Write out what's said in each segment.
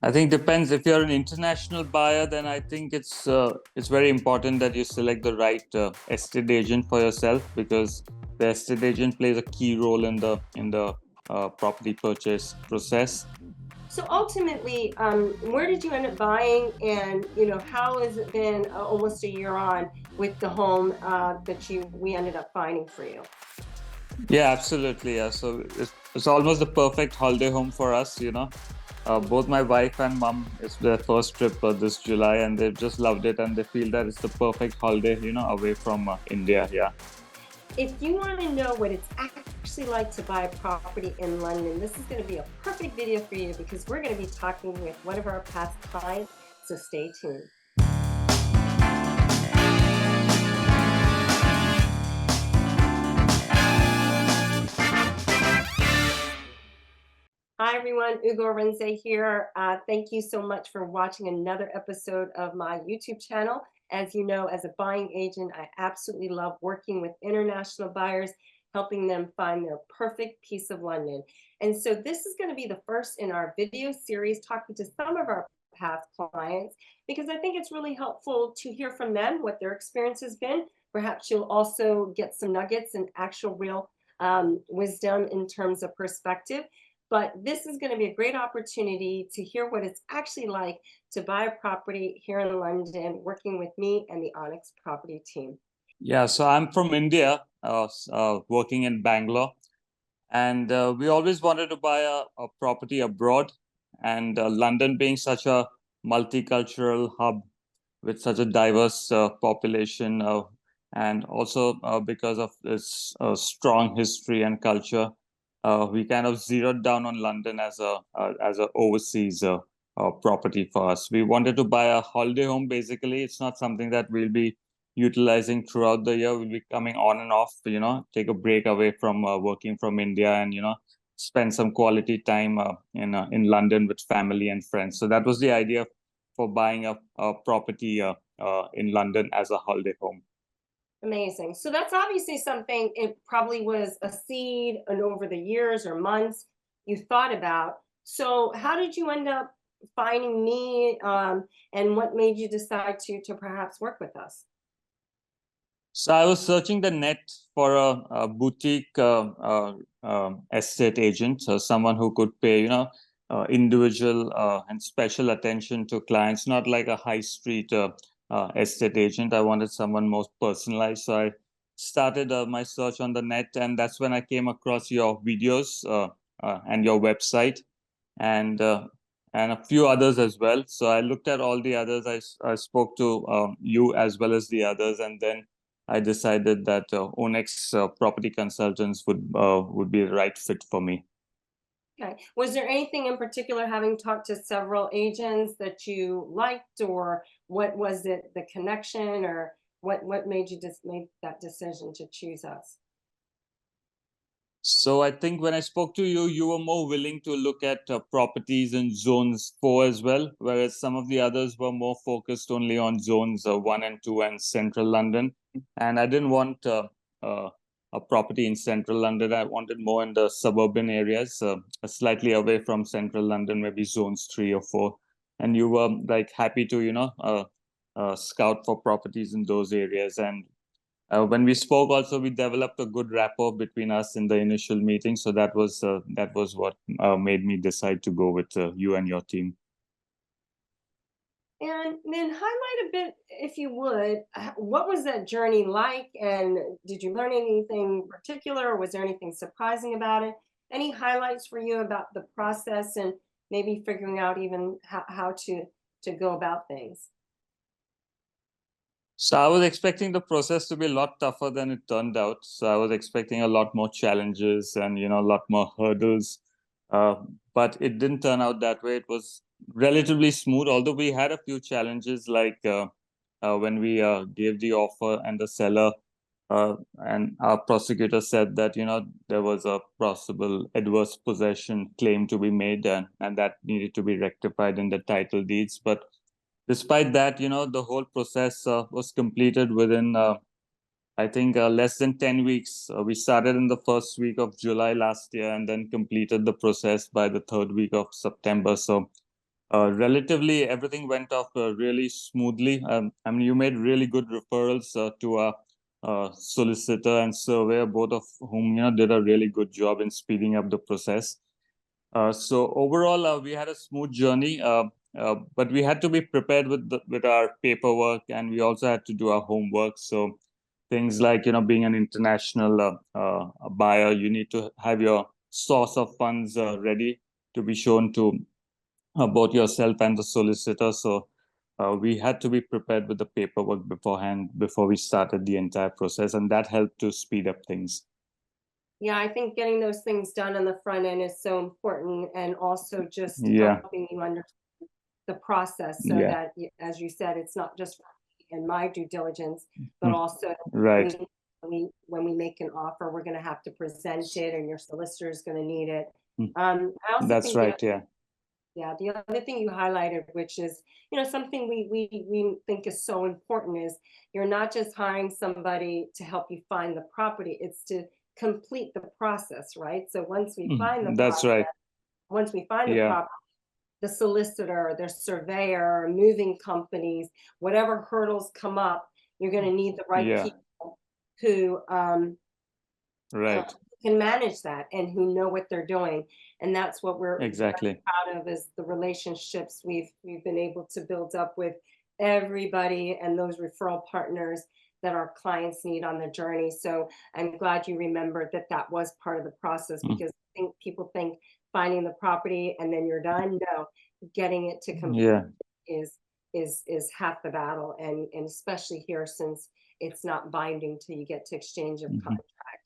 I think depends. If you're an international buyer, then I think it's very important that you select the right estate agent for yourself, because the estate agent plays a key role in the property purchase process. So ultimately, where did you end up buying, and how has it been almost a year on with the home that we ended up finding for you? Yeah, absolutely. Yeah, so it's almost the perfect holiday home for us. Both my wife and mom, it's their first trip this July, and they've just loved it, and they feel that it's the perfect holiday, away from India. Yeah. If you want to know what it's actually like to buy a property in London, this is going to be a perfect video for you because we're going to be talking with one of our past clients. So stay tuned. Hi everyone, Ugo Arinzeh here. Thank you so much for watching another episode of my YouTube channel. As you know, as a buying agent, I absolutely love working with international buyers, helping them find their perfect piece of London. And so this is going to be the first in our video series talking to some of our past clients, because I think it's really helpful to hear from them what their experience has been. Perhaps you'll also get some nuggets and actual real wisdom in terms of perspective. But this is going to be a great opportunity to hear what it's actually like to buy a property here in London, working with me and the Onyx property team. Yeah, so I'm from India, working in Bangalore, and we always wanted to buy a property abroad. And London being such a multicultural hub with such a diverse population, and also because of its strong history and culture, we kind of zeroed down on London as a overseas property for us. We wanted to buy a holiday home. Basically, it's not something that we'll be utilizing throughout the year. We'll be coming on and off. Take a break away from working from India, and spend some quality time in London with family and friends. So that was the idea for buying a property in London as a holiday home. Amazing. So that's obviously something, it probably was a seed, and over the years or months you thought about. So how did you end up finding me, and what made you decide to perhaps work with us? So I was searching the net for a boutique estate agent, so someone who could pay, individual and special attention to clients, not like a high street estate agent. I wanted someone more personalized. So I started my search on the net, and that's when I came across your videos and your website, and and a few others as well. So I looked at all the others. I spoke to you as well as the others, and then I decided that Onyx Property Consultants would be the right fit for me. Okay. Was there anything in particular, having talked to several agents, that you liked, or what was it, the connection, or what made you just make that decision to choose us? So I think when I spoke to you, you were more willing to look at properties in zones 4 as well, whereas some of the others were more focused only on zones 1 and 2 and central London. And I didn't want a property in central London. I wanted more in the suburban areas, slightly away from central London, maybe zones 3 or 4. And you were like happy to, scout for properties in those areas. And when we spoke, also we developed a good rapport between us in the initial meeting. So that was what made me decide to go with you and your team. And then highlight a bit, if you would, what was that journey like? And did you learn anything particular, or was there anything surprising about it? Any highlights for you about the process, and maybe figuring out even how to go about things? So I was expecting the process to be a lot tougher than it turned out. So I was expecting a lot more challenges and a lot more hurdles, uh, but it didn't turn out that way. It was relatively smooth, although we had a few challenges, like when we gave the offer, and the seller and our prosecutor said that there was a possible adverse possession claim to be made, and that needed to be rectified in the title deeds. But despite that, the whole process was completed within, I think, less than 10 weeks. We started in the first week of July last year, and then completed the process by the third week of September. So Relatively, everything went off really smoothly. I mean, you made really good referrals to our solicitor and surveyor, both of whom did a really good job in speeding up the process. So overall, we had a smooth journey, but we had to be prepared with our paperwork, and we also had to do our homework. So things like being an international buyer, you need to have your source of funds ready to be shown to both yourself and the solicitor. So we had to be prepared with the paperwork beforehand before we started the entire process, and that helped to speed up things. Yeah, I think getting those things done on the front end is so important, and also just Yeah, helping you understand the process so yeah, that, as you said, it's not just in my due diligence, but mm, also right. we, when we make an offer, we're going to have to present it, and your solicitor is going to need it. Mm, I also that's think the right. Yeah. yeah, the other thing you highlighted, which is, something we think is so important, is you're not just hiring somebody to help you find the property, it's to complete the process, right? So That's right. once we find the Yeah, property, the solicitor, the surveyor, moving companies, whatever hurdles come up, you're going to need the right yeah, people who uh, right. can manage that and who know what they're doing. And that's what we're very Exactly. proud of, is the relationships we've been able to build up with everybody and those referral partners that our clients need on their journey. So I'm glad you remembered that that was part of the process, Mm, because I think people think finding the property and then you're done. No, getting it to complete yeah, is is half the battle, and especially here, since it's not binding till you get to exchange of mhm, contract.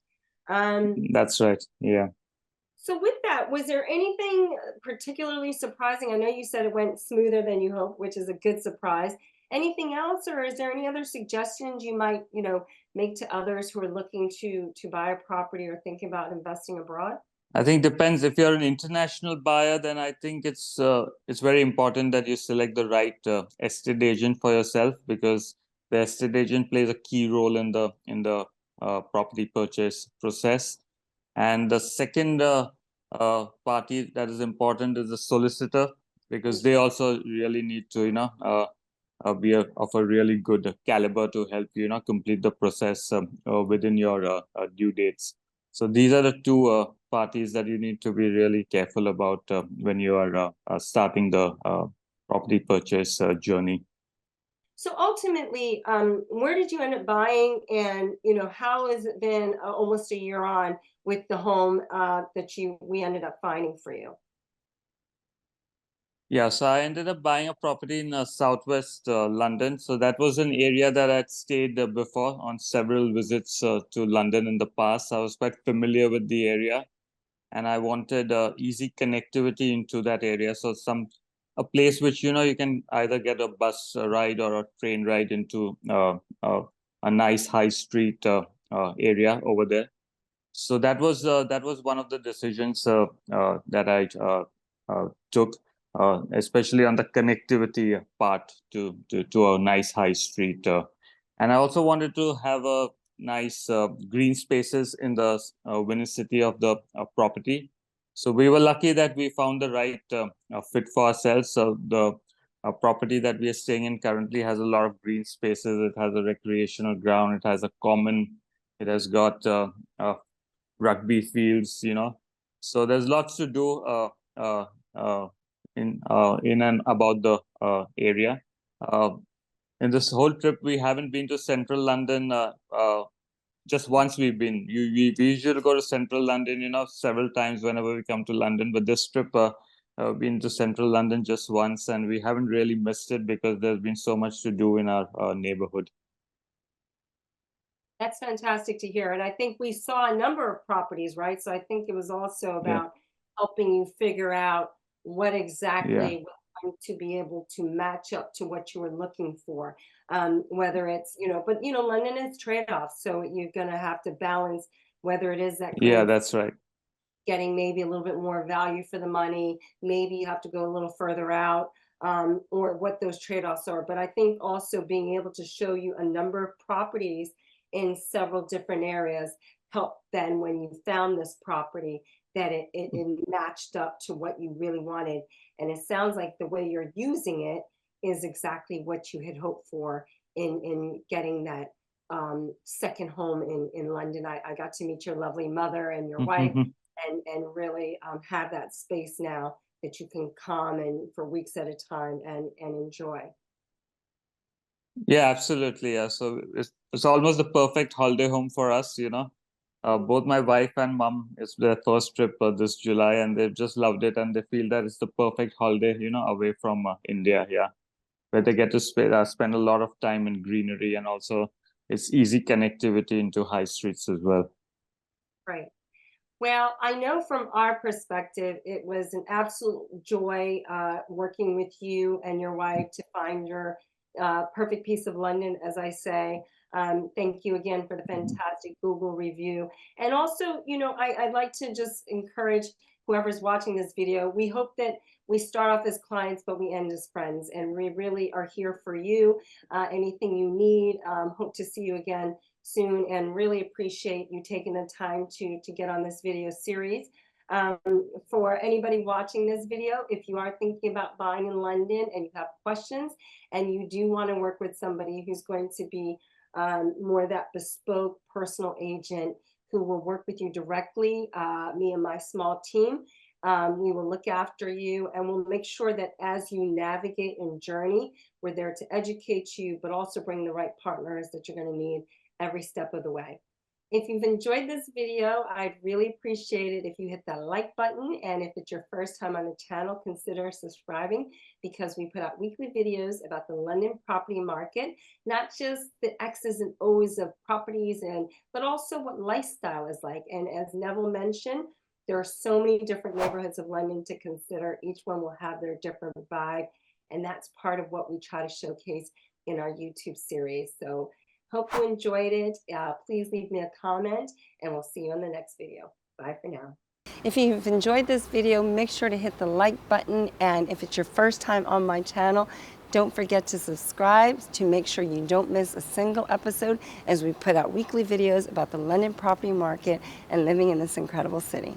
Um, that's right. Yeah. so with that, was there anything particularly surprising? I know you said it went smoother than you hoped, which is a good surprise. Anything else, or is there any other suggestions you might, make to others who are looking to buy a property or thinking about investing abroad? I think depends. If you're an international buyer, then I think it's very important that you select the right estate agent for yourself, because the estate agent plays a key role in the property purchase process. And the second party that is important is the solicitor, because they also really need to be of a really good caliber to help complete the process within your due dates. So these are the two parties that you need to be really careful about when you are starting the property purchase journey. So ultimately, where did you end up buying, and how has it been almost a year on with the home that you we ended up finding for you? Yeah, so I ended up buying a property in southwest London. So that was an area that I'd stayed before on several visits to London in the past. I was quite familiar with the area, and I wanted easy connectivity into that area. So a place which you can either get a bus ride or a train ride into a nice high street area over there. So that was one of the decisions that I took, especially on the connectivity part to a nice high street. And I also wanted to have a nice green spaces in the vicinity of the property. So we were lucky that we found the right fit for ourselves. So the property that we are staying in currently has a lot of green spaces. It has a recreational ground. It has a common. It has got rugby fields. So there's lots to do uh, uh, in and about the area. Uh, in this whole trip, we haven't been to central London. Just once we've been. We usually go to central London, several times whenever we come to London. But this trip, been to central London just once, and we haven't really missed it because there's been so much to do in our neighborhood. That's fantastic to hear. And I think we saw a number of properties, right? So I think it was also Yeah, about helping you figure out what yeah, exactly was going to be able to match up to what you were looking for. Whether it's, but London is trade-offs. So you're going to have to balance whether it is that yeah. green, That's right. getting maybe a little bit more value for the money. Maybe you have to go a little further out, or what those trade-offs are. But I think also being able to show you a number of properties in several different areas helped then when you found this property that it matched up to what you really wanted. And it sounds like the way you're using it is exactly what you had hoped for in getting that second home in London. I got to meet your lovely mother and your wife, and really have that space now that you can come and for weeks at a time and enjoy. Yeah, absolutely. Yeah. So it's almost the perfect holiday home for us, you know. Both my wife and mom, it's their first trip this July, and they've just loved it, and they feel that it's the perfect holiday, you know, away from India. Yeah, where they get to spend a lot of time in greenery, and also it's easy connectivity into high streets as well. Right. Well, I know from our perspective, it was an absolute joy working with you and your wife to find your perfect piece of London, as I say. Thank you again for the fantastic Google review. And also, you know, I'd like to just encourage whoever's watching this video. We hope that we start off as clients, but we end as friends. And we really are here for you. Anything you need, hope to see you again soon, and really appreciate you taking the time to get on this video series. Um, for anybody watching this video, if you are thinking about buying in London and you have questions and you do want to work with somebody who's going to be more that bespoke personal agent who will work with you directly, me and my small team, we will look after you, and we'll make sure that as you navigate and journey, we're there to educate you, but also bring the right partners that you're going to need every step of the way. If you've enjoyed this video, I'd really appreciate it if you hit that like button. And if it's your first time on the channel, consider subscribing, because we put out weekly videos about the London property market, not just the X's and O's of properties, but also what lifestyle is like. And as Neville mentioned, there are so many different neighborhoods of London to consider. Each one will have their different vibe. And that's part of what we try to showcase in our YouTube series. So hope you enjoyed it. Please leave me a comment, and we'll see you on the next video. Bye for now. If you've enjoyed this video, make sure to hit the like button. And if it's your first time on my channel, don't forget to subscribe to make sure you don't miss a single episode, as we put out weekly videos about the London property market and living in this incredible city.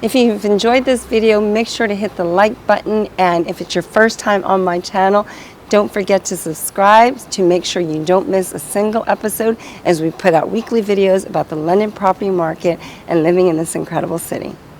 If you've enjoyed this video, make sure to hit the like button, and if it's your first time on my channel, don't forget to subscribe to make sure you don't miss a single episode as we put out weekly videos about the London property market and living in this incredible city.